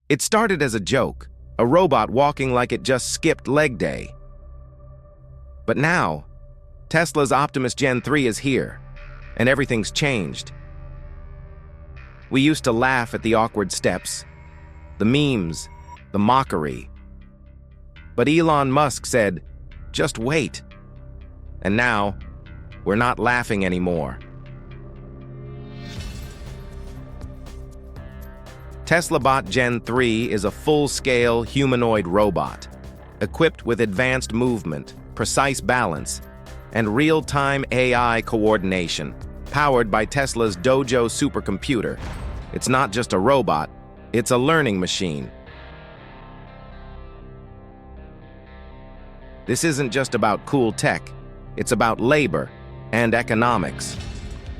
It started as a joke, a robot walking like it just skipped leg day. But now, Tesla's Optimus Gen 3 is here, and everything's changed. We used to laugh at the awkward steps, the memes, the mockery. But Elon Musk said, "Just wait." And now, we're not laughing anymore. Tesla Bot Gen 3 is a full-scale humanoid robot, equipped with advanced movement, precise balance, and real-time AI coordination, powered by Tesla's Dojo supercomputer. It's not just a robot, it's a learning machine. This isn't just about cool tech, it's about labor and economics.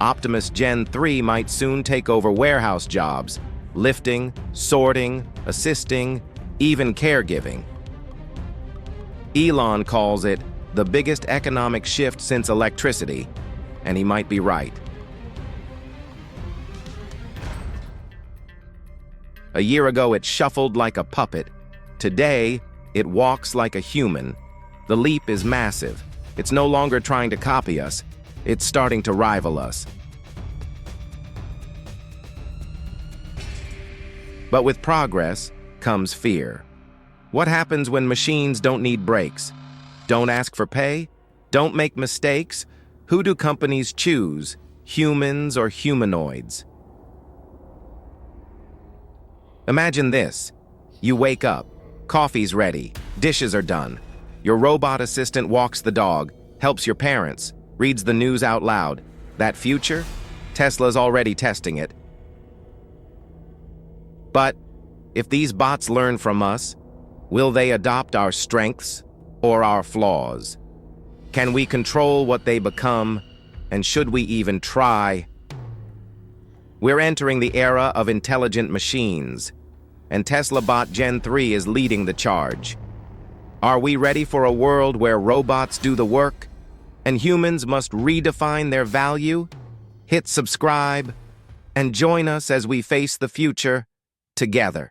Optimus Gen 3 might soon take over warehouse jobs, lifting, sorting, assisting, even caregiving. Elon calls it the biggest economic shift since electricity, and he might be right. A year ago, it shuffled like a puppet. Today, it walks like a human. The leap is massive. It's no longer trying to copy us. It's starting to rival us. But with progress comes fear. What happens when machines don't need breaks? Don't ask for pay? Don't make mistakes? Who do companies choose, humans or humanoids? Imagine this. You wake up, coffee's ready, dishes are done. Your robot assistant walks the dog, helps your parents, reads the news out loud. That future? Tesla's already testing it. But if these bots learn from us, will they adopt our strengths or our flaws? Can we control what they become, and should we even try? We're entering the era of intelligent machines, and Tesla Bot Gen 3 is leading the charge. Are we ready for a world where robots do the work, and humans must redefine their value? Hit subscribe, and join us as we face the future together.